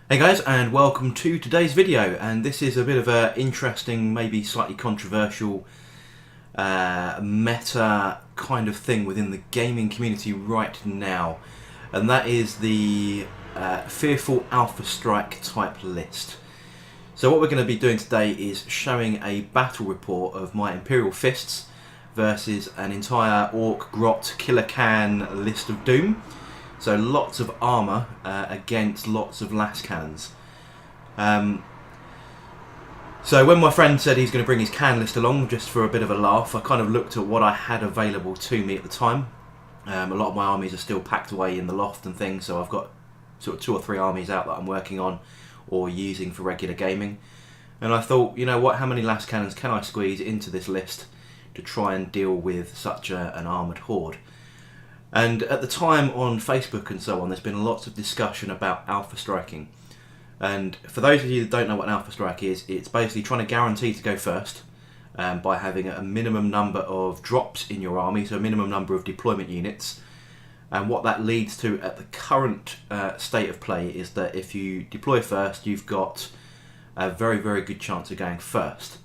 Hey guys, and welcome to today's video. And this is a bit of an interesting, maybe slightly controversial meta kind of thing within the gaming community right now, and that is the Fearful Alpha Strike type list. So what we're going to be doing today is showing a battle report of my Imperial Fists versus an entire Ork Killa Kans list of Doom. So lots of armour against lots of las cannons. So when my friend said he's going to bring his can list along just for a bit of a laugh, I kind of looked at what I had available to me at the time. A lot of my armies are still packed away in the loft and things, so I've got sort of 2 or 3 armies out that I'm working on or using for regular gaming. And I thought, you know what, how many las cannons can I squeeze into this list to try and deal with such an armoured horde? And at the time on Facebook and so on, there's been lots of discussion about alpha striking. And for those of you that don't know what an alpha strike is, it's basically trying to guarantee to go first by having a minimum number of drops in your army, so a minimum number of deployment units. And what that leads to at the current state of play is that if you deploy first, you've got a very, very good chance of going first.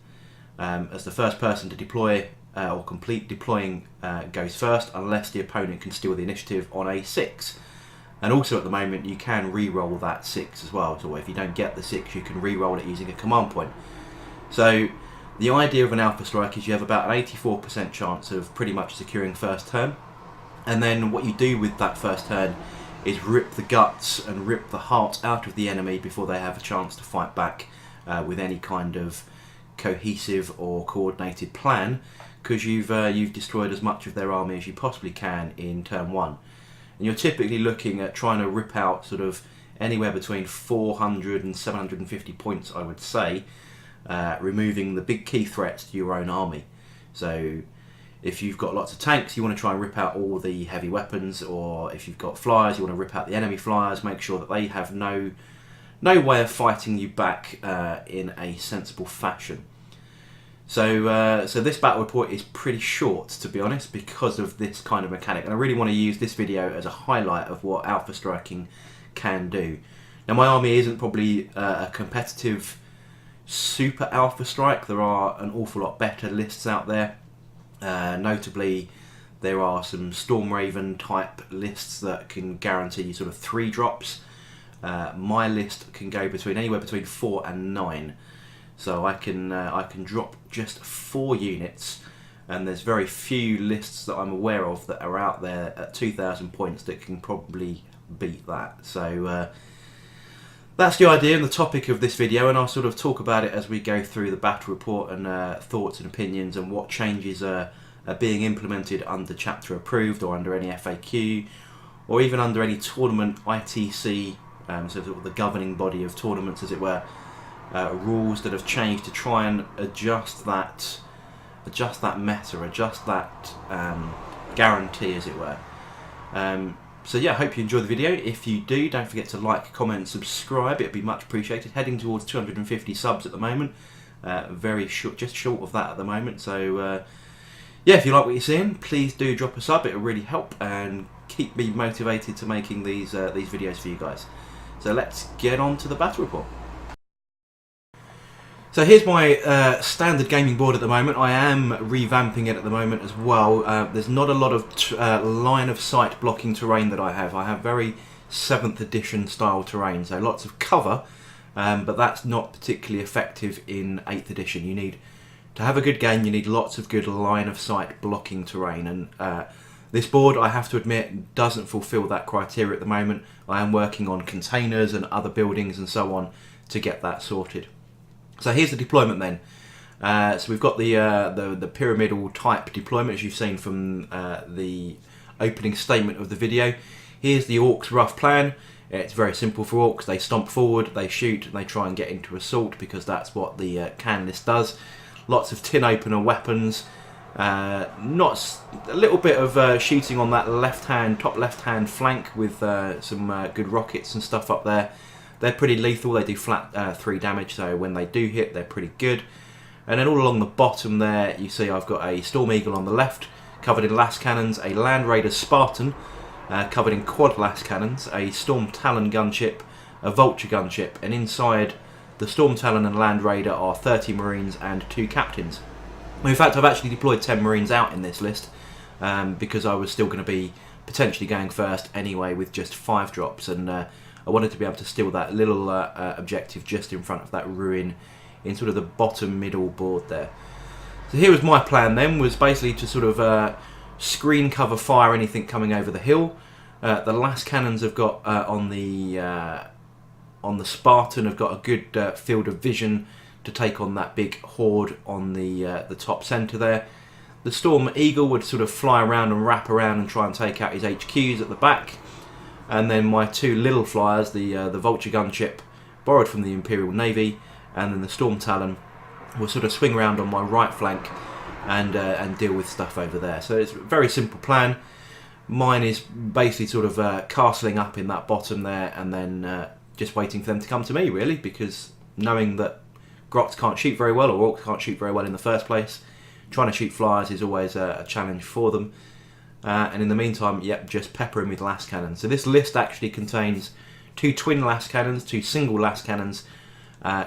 As the first person to deploy or complete deploying goes first, unless the opponent can steal the initiative on a 6. And also at the moment you can re-roll that 6 as well, so if you don't get the 6 you can re-roll it using a command point. So the idea of an alpha strike is you have about an 84% chance of pretty much securing first turn, and then what you do with that first turn is rip the guts and rip the heart out of the enemy before they have a chance to fight back with any kind of cohesive or coordinated plan, because you've destroyed as much of their army as you possibly can in turn 1. And you're typically looking at trying to rip out sort of anywhere between 400 and 750 points, I would say, removing the big key threats to your own army. So if you've got lots of tanks, you want to try and rip out all the heavy weapons, or if you've got flyers, you want to rip out the enemy flyers, make sure that they have no way of fighting you back in a sensible fashion. So this battle report is pretty short, to be honest, because of this kind of mechanic, and I really want to use this video as a highlight of what alpha striking can do. Now my army isn't probably a competitive super alpha strike. There are an awful lot better lists out there. Notably, there are some Storm Raven type lists that can guarantee sort of 3 drops. My list can go anywhere between 4 and 9. So I can drop just 4 units, and there's very few lists that I'm aware of that are out there at 2,000 points that can probably beat that. So that's the idea and the topic of this video, and I'll sort of talk about it as we go through the battle report and thoughts and opinions and what changes are being implemented under chapter approved or under any FAQ or even under any tournament ITC, so sort of the governing body of tournaments as it were. Rules that have changed to try and adjust that meta, adjust that guarantee, as it were. So yeah, I hope you enjoy the video. If you do, don't forget to like, comment, and subscribe. It'd be much appreciated. Heading towards 250 subs at the moment. Very short, just short of that at the moment. So yeah, if you like what you're seeing, please do drop a sub. It'll really help and keep me motivated to making these videos for you guys. So let's get on to the battle report. So here's my standard gaming board at the moment. I am revamping it at the moment as well. There's not a lot of line of sight blocking terrain that I have. I have very 7th edition style terrain, so lots of cover, but that's not particularly effective in 8th edition. You need to have a good game, you need lots of good line of sight blocking terrain, and this board, I have to admit, doesn't fulfill that criteria at the moment. I am working on containers and other buildings and so on to get that sorted. So here's the deployment then. So we've got the pyramidal type deployment, as you've seen from the opening statement of the video. Here's the Orcs' rough plan. It's very simple for Orcs. They stomp forward, they shoot, and they try and get into assault because that's what the can list does. Lots of tin opener weapons. Not a little bit of shooting on that top left hand flank with some good rockets and stuff up there. They're pretty lethal. They do flat 3 damage, so when they do hit, they're pretty good. And then all along the bottom there, you see I've got a Storm Eagle on the left, covered in las cannons, a Land Raider Spartan, covered in quad las cannons, a Storm Talon gunship, a Vulture gunship, and inside the Storm Talon and Land Raider are 30 Marines and 2 captains. In fact, I've actually deployed 10 Marines out in this list because I was still going to be potentially going first anyway with just 5 drops, and I wanted to be able to steal that little objective just in front of that ruin in sort of the bottom middle board there. So here was my plan then, was basically to sort of screen cover fire anything coming over the hill. The last cannons have got on the Spartan have got a good field of vision to take on that big horde on the top centre there. The Storm Eagle would sort of fly around and wrap around and try and take out his HQs at the back, and then my 2 little flyers, the Vulture gunship borrowed from the Imperial Navy, and then the Storm Talon will sort of swing around on my right flank and deal with stuff over there. So it's a very simple plan. Mine is basically sort of castling up in that bottom there, and then just waiting for them to come to me, really, because knowing that Grots can't shoot very well, or Orcs can't shoot very well in the first place, trying to shoot flyers is always a challenge for them. And in the meantime, yep, just pepper him with las cannons. So this list actually contains 2 twin las cannons, 2 single las cannons,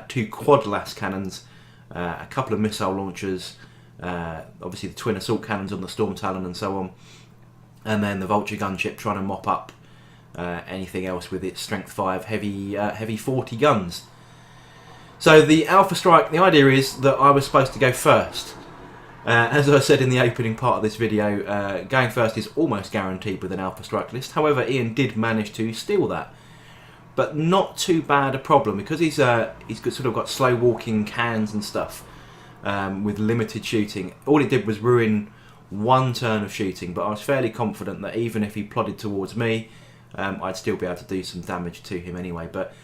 2 quad las cannons, a couple of missile launchers, obviously the twin assault cannons on the Storm Talon and so on, and then the Vulture gunship trying to mop up anything else with its strength 5 heavy 40 guns. So the Alpha Strike, the idea is that I was supposed to go first. As I said in the opening part of this video, going first is almost guaranteed with an Alpha Strike list. However, Ian did manage to steal that, but not too bad a problem, because he's sort of got slow walking cans and stuff with limited shooting. All it did was ruin 1 turn of shooting, but I was fairly confident that even if he plodded towards me, I'd still be able to do some damage to him anyway. But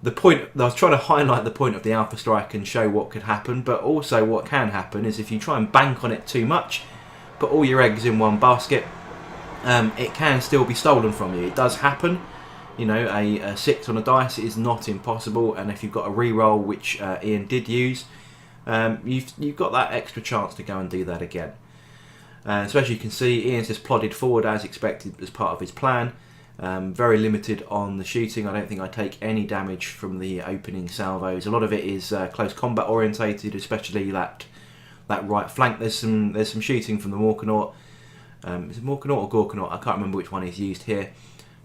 the point, I was trying to highlight the point of the Alpha Strike and show what could happen, but also what can happen is if you try and bank on it too much, put all your eggs in one basket, it can still be stolen from you. It does happen. You know, a 6 on a dice is not impossible, and if you've got a reroll, which Ian did use, you've got that extra chance to go and do that again. So as you can see, Ian's just plodded forward as expected as part of his plan. Very limited on the shooting. I don't think I take any damage from the opening salvos. A lot of it is close combat orientated, especially that right flank. There's some shooting from the Morkanaut. Is it Morkanaut or Gorkanaut? I can't remember which one he's used here.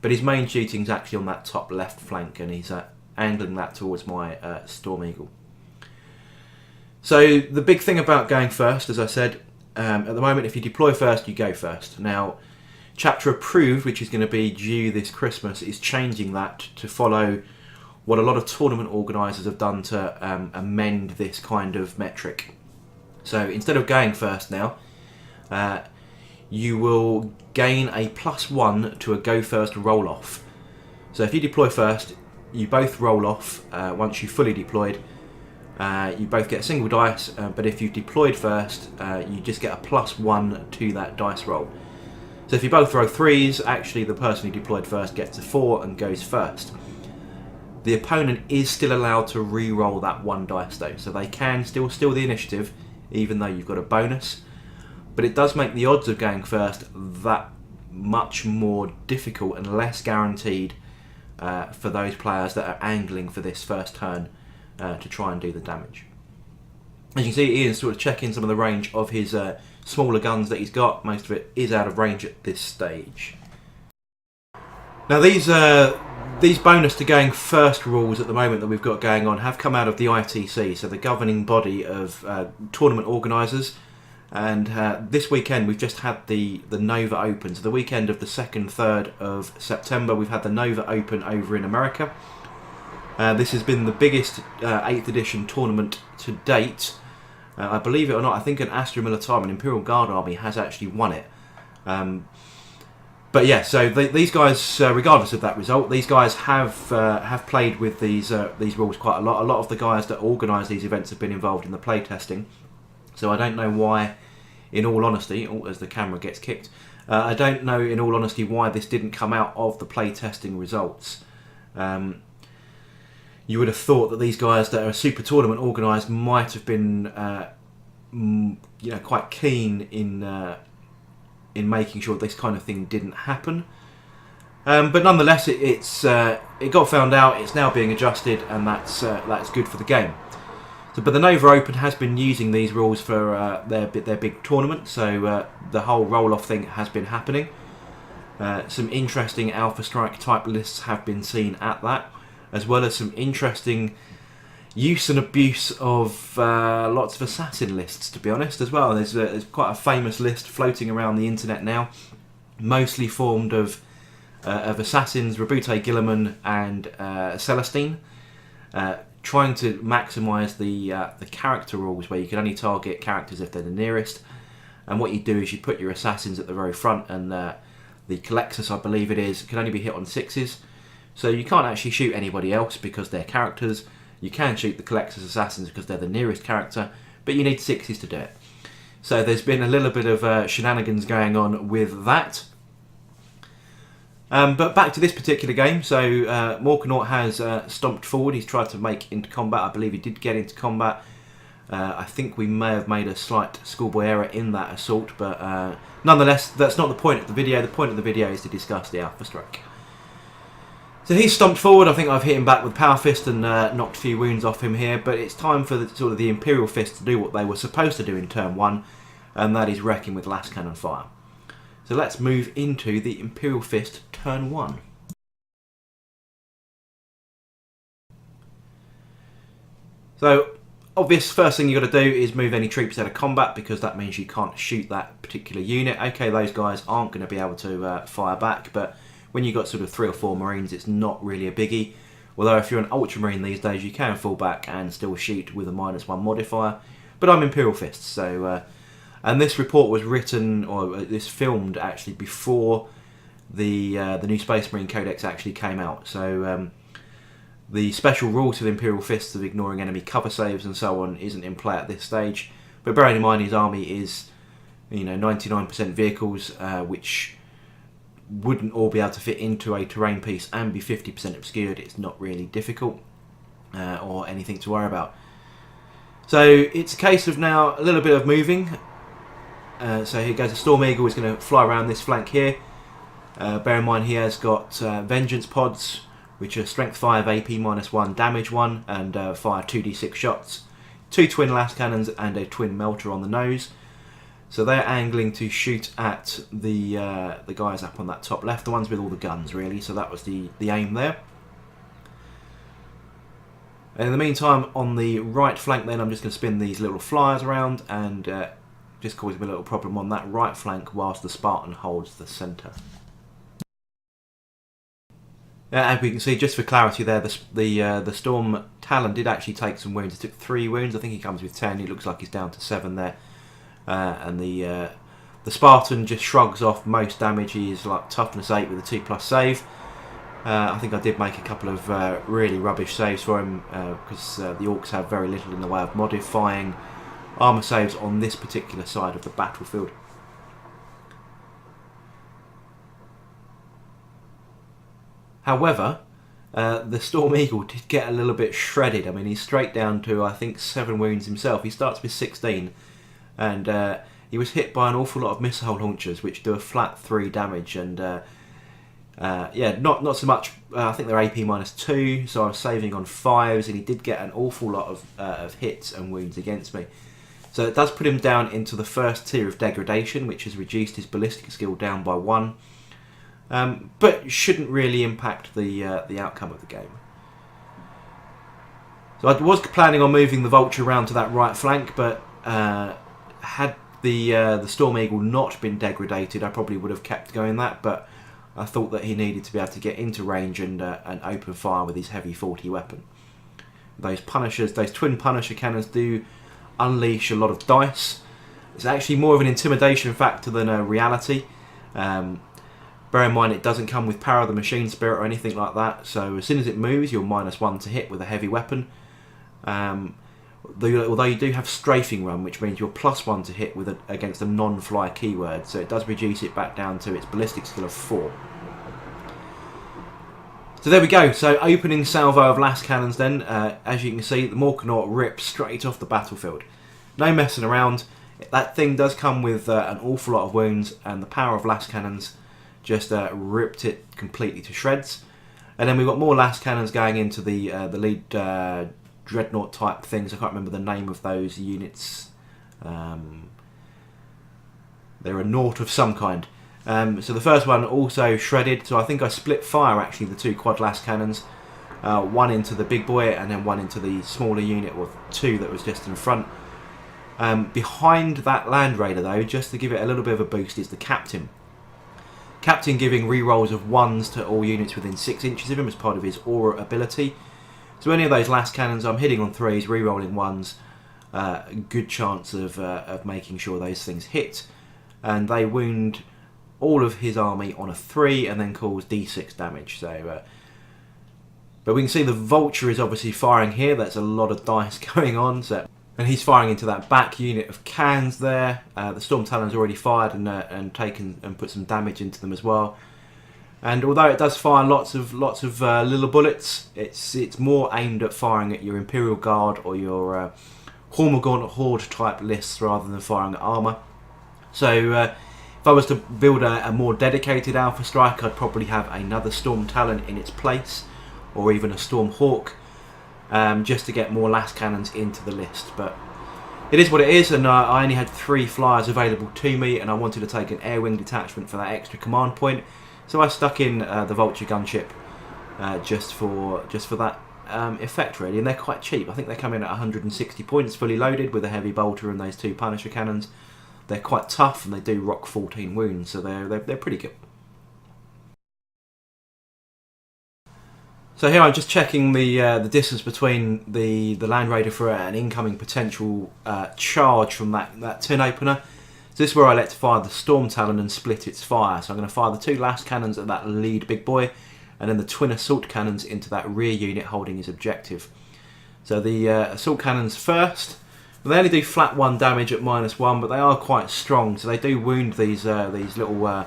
But his main shooting is actually on that top left flank, and he's angling that towards my Storm Eagle. So the big thing about going first, as I said, at the moment, if you deploy first, you go first. Now, Chapter Approved, which is going to be due this Christmas, is changing that to follow what a lot of tournament organisers have done to amend this kind of metric. So instead of going first now, you will gain a +1 to a go first roll off. So if you deploy first, you both roll off once you've fully deployed. You both get a single dice, but if you've deployed first, you just get a +1 to that dice roll. So if you both throw 3s, actually the person who deployed first gets a 4 and goes first. The opponent is still allowed to re-roll that 1 dice though, so they can still steal the initiative even though you've got a bonus. But it does make the odds of going first that much more difficult and less guaranteed for those players that are angling for this first turn to try and do the damage. As you can see, Ian's sort of checking some of the range of his smaller guns that he's got. Most of it is out of range at this stage. Now these bonus to going first rules at the moment that we've got going on have come out of the ITC, so the governing body of tournament organisers. And this weekend we've just had the Nova Open. So the weekend of the 2nd, 3rd of September, we've had the Nova Open over in America. This has been the biggest 8th edition tournament to date. I believe it or not, I think an Astra Militarum, an Imperial Guard army, has actually won it. But yeah, so these guys, regardless of that result, these guys have played with these rules quite a lot. A lot of the guys that organise these events have been involved in the play testing. So I don't know why, in all honesty, as the camera gets kicked, I don't know in all honesty why this didn't come out of the play testing results. You would have thought that these guys that are super tournament organised might have been, quite keen in making sure this kind of thing didn't happen. But nonetheless, it got found out. It's now being adjusted, and that's good for the game. So, but the Nova Open has been using these rules for their big tournament. So the whole roll-off thing has been happening. Some interesting Alpha Strike type lists have been seen at that, as well as some interesting use and abuse of lots of assassin lists, to be honest, as well. There's quite a famous list floating around the internet now, mostly formed of assassins, Rabute Gilliman and Celestine, trying to maximise the character rules, where you can only target characters if they're the nearest. And what you do is you put your assassins at the very front, and the Colexus, I believe it is, can only be hit on 6s. So you can't actually shoot anybody else because they're characters. You can shoot the Colexus assassins because they're the nearest character, but you need 6s to do it. So there's been a little bit of shenanigans going on with that. But back to this particular game. So Morkanaut has stomped forward. He's tried to make into combat. I believe he did get into combat. I think we may have made a slight schoolboy error in that assault, but nonetheless, that's not the point of the video. The point of the video is to discuss the Alpha Strike. So he's stomped forward. I think I've hit him back with Power Fist and knocked a few wounds off him here, but it's time for the Imperial Fists to do what they were supposed to do in turn 1, and that is wrecking with last cannon fire. So let's move into the Imperial Fist turn 1. So, obvious, first thing you've got to do is move any troops out of combat, because that means you can't shoot that particular unit. Okay, those guys aren't going to be able to fire back, but when you've got sort of 3 or 4 Marines, it's not really a biggie. Although if you're an Ultramarine these days, you can fall back and still shoot with a -1 modifier. But I'm Imperial Fists, so... and this report was written, or this filmed actually, before the new Space Marine Codex actually came out. So the special rule to the Imperial Fists of ignoring enemy cover saves and so on isn't in play at this stage. But bearing in mind his army is, 99% vehicles, which wouldn't all be able to fit into a terrain piece and be 50% obscured. It's not really difficult or anything to worry about. So it's a case of now a little bit of moving. So here goes a Storm Eagle. Is going to fly around this flank here. Bear in mind he has got Vengeance Pods, which are Strength 5, AP -1, Damage 1, and fire 2d6 shots. 2 twin last cannons and a twin melter on the nose. So they're angling to shoot at the guys up on that top left, the ones with all the guns really. So that was the aim there. And in the meantime, on the right flank then, I'm just going to spin these little flyers around and just cause him a little problem on that right flank whilst the Spartan holds the centre. And we can see, just for clarity there, the Storm Talon did actually take some wounds. He took 3 wounds. I think he comes with 10. He looks like he's down to 7 there. And the Spartan just shrugs off most damage. He's like toughness 8 with a 2+ save. I think I did make a couple of really rubbish saves for him because the Orcs have very little in the way of modifying armour saves on this particular side of the battlefield. However, the Storm Eagle did get a little bit shredded. I mean, he's straight down to, I think, 7 wounds himself. He starts with 16, and he was hit by an awful lot of missile launchers, which do a flat 3 damage. And yeah, not so much. I think they're AP -2, so I was saving on 5s, and he did get an awful lot of hits and wounds against me. So it does put him down into the first tier of degradation, which has reduced his ballistic skill down by 1. But shouldn't really impact the outcome of the game. So I was planning on moving the Vulture around to that right flank, but had the Storm Eagle not been degraded, I probably would have kept going that. But I thought that he needed to be able to get into range and open fire with his heavy 40 weapon. Those Punishers, those twin Punisher cannons, do unleash a lot of dice. It's actually more of an intimidation factor than a reality. Bear in mind it doesn't come with Power of the Machine Spirit or anything like that, so as soon as it moves you're -1 to hit with a heavy weapon. Although you do have Strafing Run, which means you're +1 to hit with against a non-fly keyword, so it does reduce it back down to its ballistic skill of 4. So there we go, so opening salvo of last cannons then. As you can see, the Morkanaut rips straight off the battlefield. No messing around. That thing does come with an awful lot of wounds, and the power of last cannons just ripped it completely to shreds. And then we've got more las cannons going into the lead dreadnought type things. I can't remember the name of those units. They're a naught of some kind. So the first one also shredded. So I think I split fire actually the two quad las cannons. One into the big boy and then one into the smaller unit, or two that was just in front. Behind that Land Raider though, just to give it a little bit of a boost, is the Captain. Captain giving rerolls of 1s to all units within 6 inches of him as part of his aura ability. So any of those las cannons, I'm hitting on 3s, rerolling 1s, good chance of making sure those things hit. And they wound all of his army on a 3 and then cause d6 damage. So, but we can see the Vulture is obviously firing here. That's a lot of dice going on. So, and he's firing into that back unit of cans there. The Storm Talon's already fired and taken and put some damage into them as well. And although it does fire lots of little bullets, it's more aimed at firing at your Imperial Guard or your Hormagaunt Horde type lists rather than firing at armour. So if I was to build a more dedicated Alpha Strike, I'd probably have another Storm Talon in its place, or even a Storm Hawk, just to get more las cannons into the list. But it is what it is, and I only had 3 flyers available to me, and I wanted to take an air wing detachment for that extra command point, so I stuck in the Vulture gunship just for that effect really. And they're quite cheap. I think they come in at 160 points fully loaded with a heavy bolter and those 2 Punisher cannons. They're quite tough and they do rock 14 wounds, so they're pretty good. So here I'm just checking the distance between the Land Raider for an incoming potential charge from that tin opener. So this is where I let fire the Storm Talon and split its fire. So I'm going to fire the 2 las cannons at that lead big boy, and then the twin assault cannons into that rear unit holding his objective. So the assault cannons first. They only do flat 1 damage at -1, but they are quite strong, so they do wound these little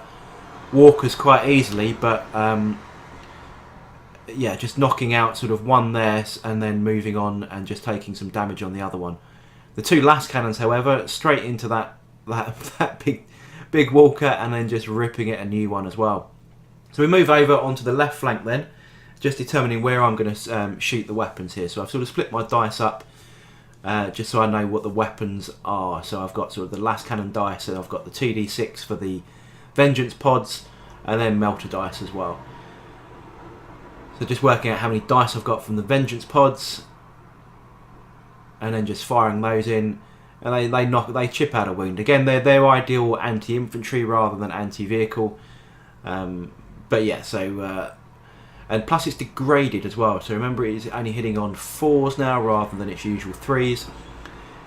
walkers quite easily. But yeah, just knocking out sort of 1 there and then moving on and just taking some damage on the other one. The 2 las cannons, however, straight into that big walker and then just ripping it a new one as well. So we move over onto the left flank then, just determining where I'm going to shoot the weapons here. So I've sort of split my dice up just so I know what the weapons are. So I've got sort of the las cannon dice, and I've got the 2d6 for the vengeance pods, and then melter dice as well. So just working out how many dice I've got from the vengeance pods, and then just firing those in, and they chip out a wound. Again, they're ideal anti-infantry rather than anti-vehicle. But yeah, so and plus it's degraded as well. So remember, it's only hitting on 4s now rather than its usual 3s.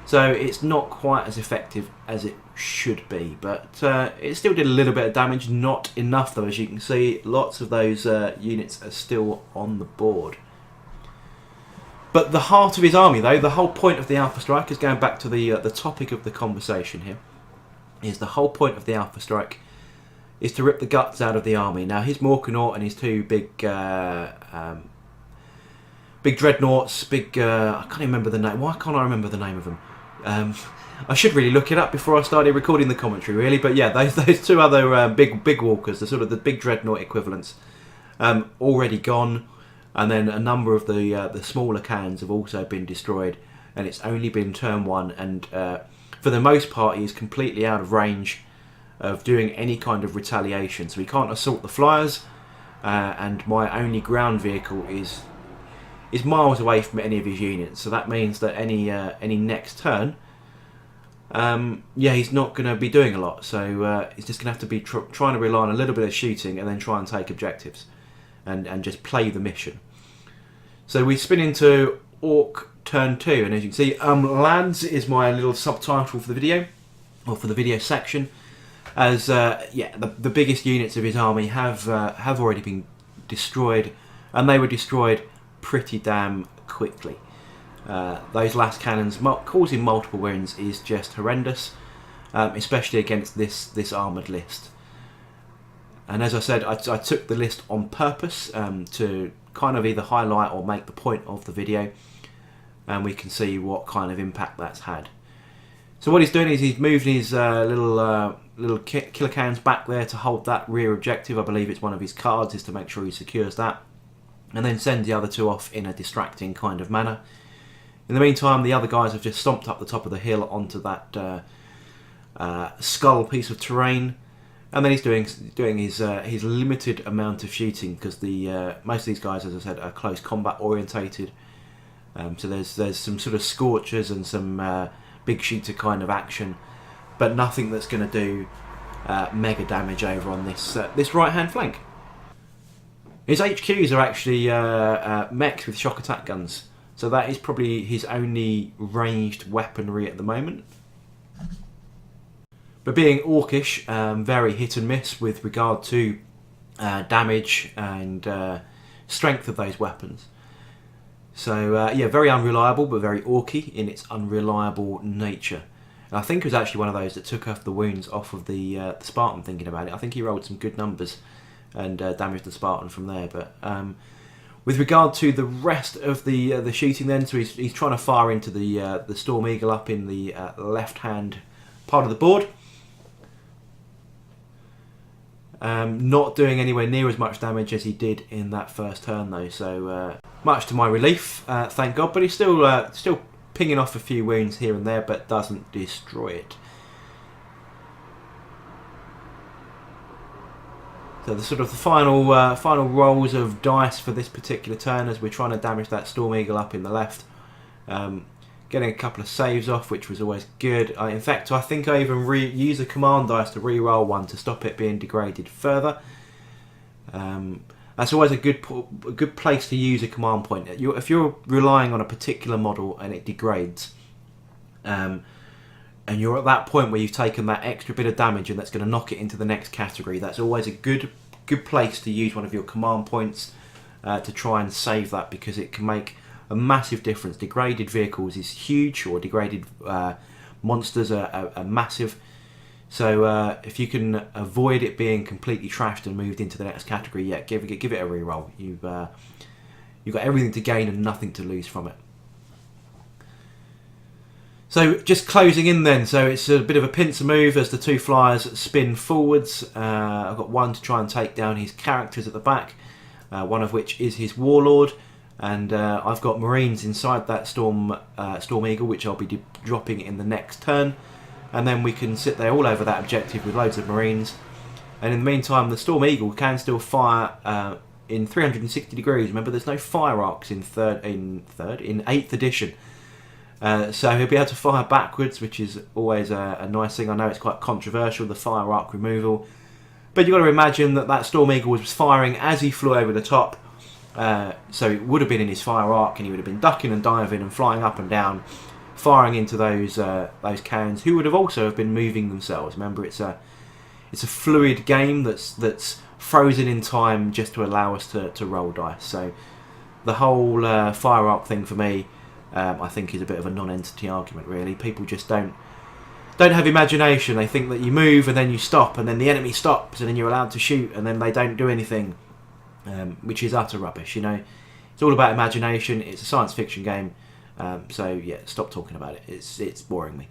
So it's not quite as effective as it should be, but it still did a little bit of damage. Not enough though, as you can see. Lots of those units are still on the board. But the heart of his army, though, the whole point of the Alpha Strike, is going back to the topic of the conversation here, is the whole point of the Alpha Strike is to rip the guts out of the army. Now, his Morkanaut and his 2 big dreadnoughts, I can't even remember the name. Why can't I remember the name of them? I should really look it up before I started recording the commentary, really. But yeah, those 2 other big walkers, the sort of the big dreadnought equivalents, already gone. And then a number of the smaller cans have also been destroyed, and it's only been turn 1, and for the most part he is completely out of range of doing any kind of retaliation. So he can't assault the flyers, and my only ground vehicle is miles away from any of his units. So that means that any next turn, yeah, he's not going to be doing a lot. So he's just going to have to be trying to rely on a little bit of shooting and then try and take objectives. And just play the mission. So we spin into Ork turn 2, and as you can see, Lads is my little subtitle for the video, or for the video section, as yeah, the biggest units of his army have already been destroyed, and they were destroyed pretty damn quickly. Those las cannons causing multiple wounds is just horrendous, especially against this armoured list. And as I said, I took the list on purpose to kind of either highlight or make the point of the video, and we can see what kind of impact that's had. So what he's doing is he's moved his little Killa Kans back there to hold that rear objective. I believe it's one of his cards, is to make sure he secures that, and then send the other two off in a distracting kind of manner. In the meantime, the other guys have just stomped up the top of the hill onto that skull piece of terrain, and then he's doing his limited amount of shooting, because the most of these guys, as I said, are close combat orientated. So there's some sort of scorchers and some big shooter kind of action, but nothing that's going to do mega damage over on this right hand flank. His HQs are actually mechs with shock attack guns, so that is probably his only ranged weaponry at the moment. But being orcish, very hit and miss with regard to damage and strength of those weapons. So yeah, very unreliable, but very orky in its unreliable nature. And I think it was actually one of those that took off the wounds off of the Spartan, thinking about it. I think he rolled some good numbers and damaged the Spartan from there. But with regard to the rest of the shooting then, so he's trying to fire into the Storm Eagle up in the left-hand part of the board. Not doing anywhere near as much damage as he did in that first turn though, so much to my relief, thank God. But he's still pinging off a few wounds here and there, but doesn't destroy it. So the sort of the final rolls of dice for this particular turn, as we're trying to damage that Storm Eagle up in the left. Getting a couple of saves off, which was always good. In fact, I think I even use a command dice to re-roll one to stop it being degraded further. That's always a good place to use a command point. If you're relying on a particular model and it degrades, and you're at that point where you've taken that extra bit of damage and that's going to knock it into the next category, that's always a good place to use one of your command points to try and save that, because it can make a massive difference. Degraded vehicles is huge, or degraded monsters are massive. So if you can avoid it being completely trashed and moved into the next category, yeah, give it a reroll. You've got everything to gain and nothing to lose from it. So just closing in then, so it's a bit of a pincer move as the two flyers spin forwards. I've got one to try and take down his characters at the back, one of which is his warlord. And I've got Marines inside that Storm Eagle, which I'll be dropping in the next turn. And then we can sit there all over that objective with loads of Marines. And in the meantime, the Storm Eagle can still fire in 360 degrees. Remember, there's no fire arcs in 8th edition. So he'll be able to fire backwards, which is always a nice thing. I know it's quite controversial, the fire arc removal. But you've got to imagine that Storm Eagle was firing as he flew over the top. So it would have been in his fire arc, and he would have been ducking and diving and flying up and down, firing into those cans, who would have also have been moving themselves. Remember, it's a fluid game that's frozen in time just to allow us to roll dice. So the whole fire arc thing for me, I think, is a bit of a non-entity argument. Really, people just don't have imagination. They think that you move and then you stop, and then the enemy stops, and then you're allowed to shoot, and then they don't do anything. Which is utter rubbish, you know. It's all about imagination. It's a science fiction game, so yeah, stop talking about it. It's boring me.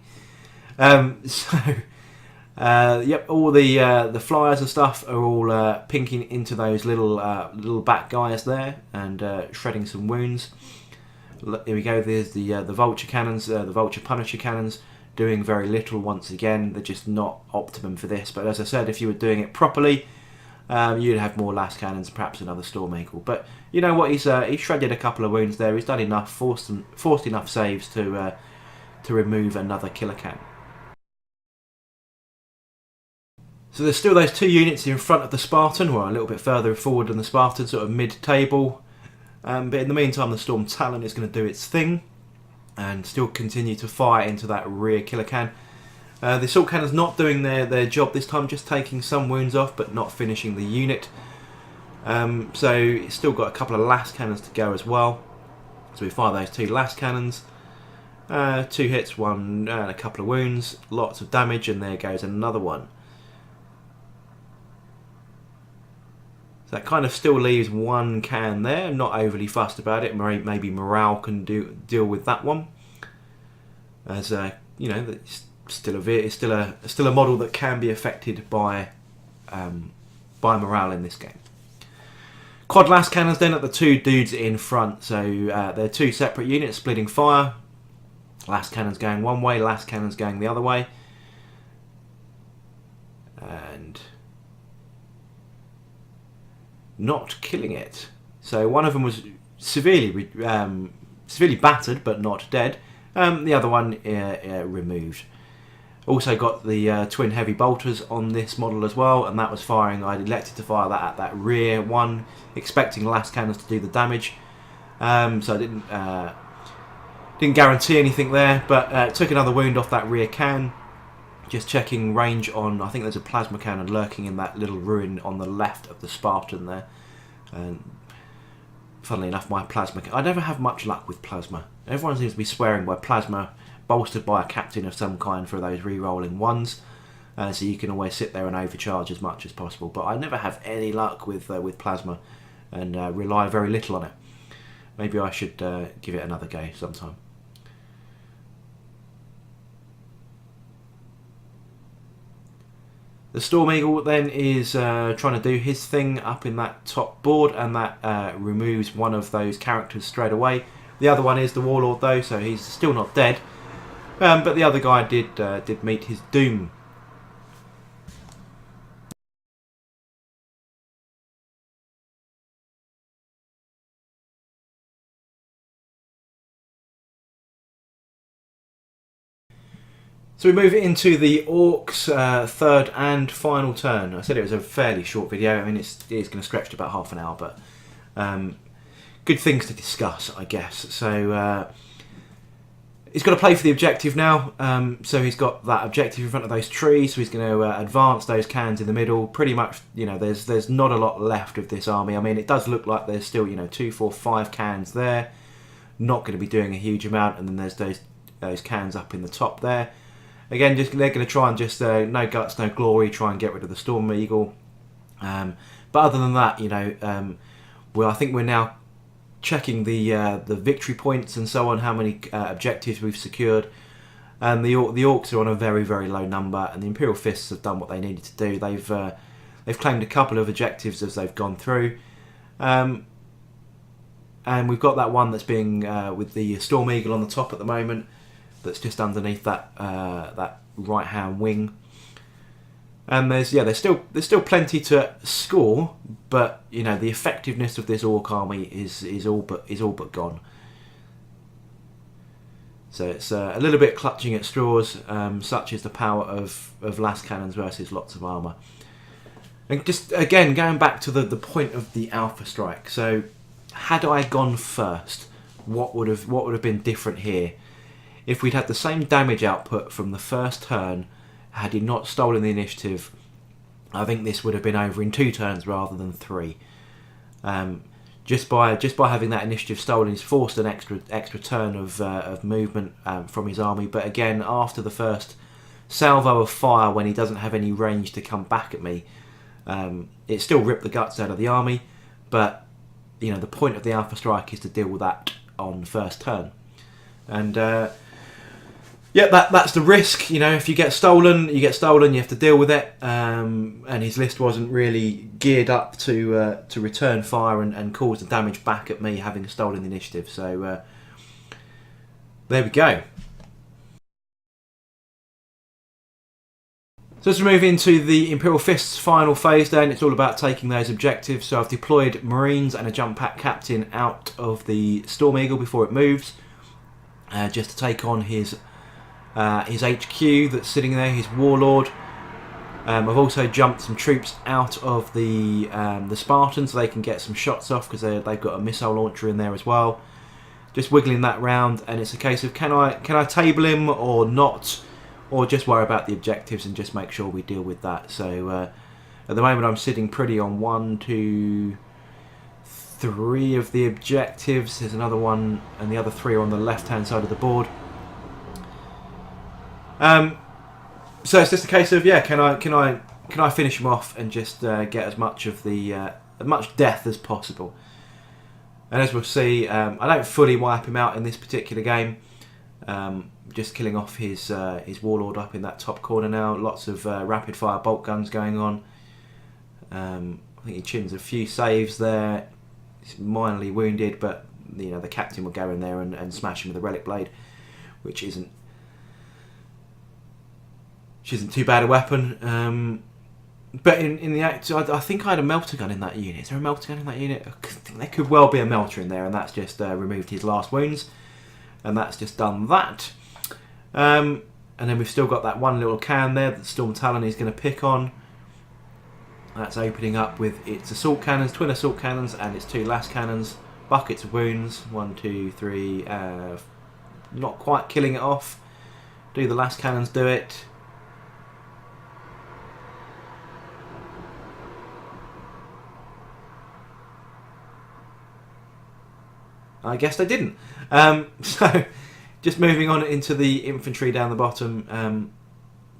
Yep, all the flyers and stuff are all pinking into those little back guys there and shredding some wounds. Here we go. There's the vulture cannons, the vulture punisher cannons, doing very little once again. They're just not optimum for this. But as I said, if you were doing it properly, you'd have more last cannons, perhaps another Storm Eagle. But you know what? He's shredded a couple of wounds there. He's done enough, forced enough saves to remove another Killa Kan. So there's still those two units in front of the Spartan, or a little bit further forward than the Spartan, sort of mid-table. But in the meantime, the Storm Talon is going to do its thing and still continue to fire into that rear Killa Kan. The assault cannon's not doing their job this time, just taking some wounds off, but not finishing the unit. So it's still got a couple of last cannons to go as well. So we fire those two last cannons. 2 hits, one and a couple of wounds, lots of damage, and there goes another one. So that kind of still leaves one can there. I'm not overly fussed about it. Maybe morale can deal with that one. As you know, still a model that can be affected by morale in this game. Quad las cannons then at the two dudes in front. So they're two separate units splitting fire. Las cannons going one way, las cannons going the other way. And not killing it. So one of them was severely battered but not dead. The other one removed. Also got the twin heavy bolters on this model as well, and that was firing. I elected to fire that at that rear one, expecting las cannons to do the damage. So I didn't guarantee anything there, but took another wound off that rear can. Just checking range on, I think there's a plasma cannon lurking in that little ruin on the left of the Spartan there. And funnily enough, my plasma, I never have much luck with plasma. Everyone seems to be swearing by plasma, bolstered by a captain of some kind for those re-rolling ones. So you can always sit there and overcharge as much as possible. But I never have any luck with plasma, and rely very little on it. Maybe I should give it another go sometime. The Storm Eagle then is trying to do his thing up in that top board, and that removes one of those characters straight away. The other one is the Warlord though, so he's still not dead. But the other guy did meet his doom. So we move into the Orcs' third and final turn. I said it was a fairly short video. I mean, it's going to stretch to about half an hour, but good things to discuss, I guess. So he's got to play for the objective now. So he's got that objective in front of those trees. So he's going to advance those cans in the middle. Pretty much, you know, there's not a lot left of this army. I mean, it does look like there's still, 2, 4, 5 cans there. Not going to be doing a huge amount, and then there's those cans up in the top there. Again, they're going to try and just no guts, no glory, try and get rid of the Storm Eagle. But other than that, I think we're now checking the victory points and so on, how many objectives we've secured. And the Orcs are on a very, very low number, and the Imperial Fists have done what they needed to do. They've claimed a couple of objectives as they've gone through. And we've got that one that's being with the Storm Eagle on the top at the moment. That's just underneath that right hand wing, and there's still plenty to score, but the effectiveness of this Orc army is all but gone. So it's a little bit clutching at straws. Such is the power of las cannons versus lots of armour. And just again going back to the point of the Alpha Strike. So had I gone first, what would have been different here? If we'd had the same damage output from the first turn, had he not stolen the initiative, I think this would have been over in 2 turns rather than 3. Just by having that initiative stolen, he's forced an extra turn of movement from his army. But again, after the first salvo of fire, when he doesn't have any range to come back at me, it still ripped the guts out of the army. But the point of the Alpha Strike is to deal with that on first turn, and. Yeah, that's the risk. If you get stolen, you get stolen. You have to deal with it. And his list wasn't really geared up to return fire and cause the damage back at me, having stolen the initiative. So there we go. So let's move into the Imperial Fists final phase then. It's all about taking those objectives. So I've deployed Marines and a jump pack captain out of the Storm Eagle before it moves, just to take on his HQ that's sitting there, his Warlord. I've also jumped some troops out of the Spartan so they can get some shots off, because they've got a missile launcher in there as well. Just wiggling that round, and it's a case of can I table him or not, or just worry about the objectives and just make sure we deal with that. So at the moment I'm sitting pretty on 1, 2, 3 of the objectives. There's another one, and the other 3 are on the left hand side of the board. So it's just a case of can I finish him off and just get as much of as much death as possible. And as we'll see, I don't fully wipe him out in this particular game. Just killing off his warlord up in that top corner now. Lots of rapid fire bolt guns going on. I think he chins a few saves there. He's minorly wounded, but you know the captain will go in there and smash him with a relic blade, which isn't too bad a weapon. But in the act, I think I had a melter gun in that unit. Is there a melter gun in that unit? I think there could well be a melter in there, and that's just removed his last wounds, and that's just done that. And then we've still got that one little can there that Storm Talon is going to pick on. That's opening up with its assault cannons, twin assault cannons, and its 2 last cannons. Buckets of wounds, 1, 2, 3. Not quite killing it off. Do the last cannons do it? I guess they didn't. So, just moving on into the infantry down the bottom.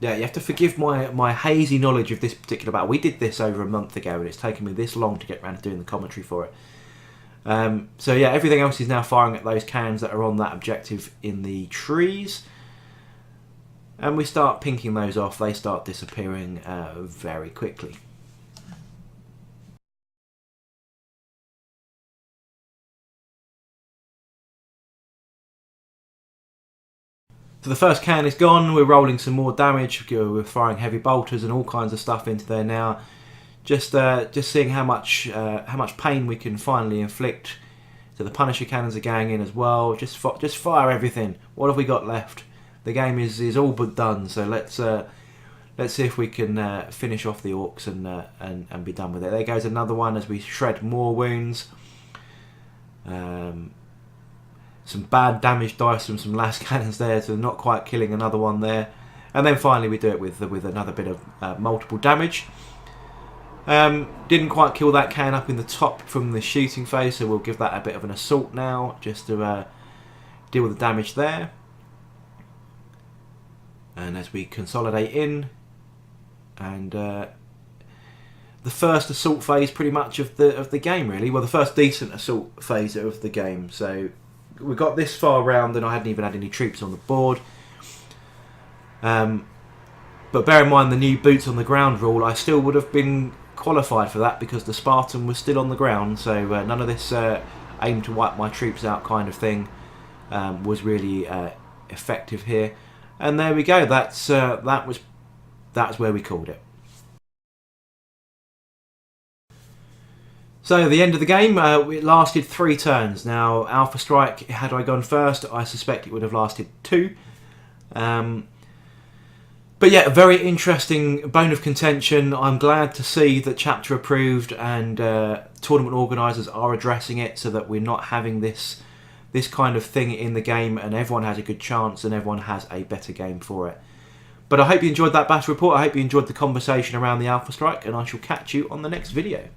Yeah, you have to forgive my hazy knowledge of this particular battle. We did this over a month ago, and it's taken me this long to get around to doing the commentary for it. So yeah, everything else is now firing at those cannons that are on that objective in the trees. And we start pinking those off. They start disappearing very quickly. So the first can is gone. We're rolling some more damage. We're firing heavy bolters and all kinds of stuff into there now. Just seeing how much pain we can finally inflict. So the Punisher cannons are going in as well. Just fire everything. What have we got left? The game is all but done. So let's see if we can finish off the orcs and be done with it. There goes another one as we shred more wounds. Some bad damage dice from some last cannons there, so not quite killing another one there. And then finally we do it with another bit of multiple damage. Didn't quite kill that can up in the top from the shooting phase, so we'll give that a bit of an assault now, just to deal with the damage there. And as we consolidate in, and the first assault phase pretty much of the game really, well the first decent assault phase of the game. So we got this far round and I hadn't even had any troops on the board. But bear in mind the new boots on the ground rule, I still would have been qualified for that because the Spartan was still on the ground, so none of this aim to wipe my troops out kind of thing was really effective here. And there we go, that's where we called it. So the end of the game, it lasted 3 turns. Now Alpha Strike, had I gone first, I suspect it would have lasted 2. But yeah, a very interesting bone of contention. I'm glad to see that Chapter approved and tournament organisers are addressing it so that we're not having this kind of thing in the game and everyone has a good chance and everyone has a better game for it. But I hope you enjoyed that battle report. I hope you enjoyed the conversation around the Alpha Strike, and I shall catch you on the next video.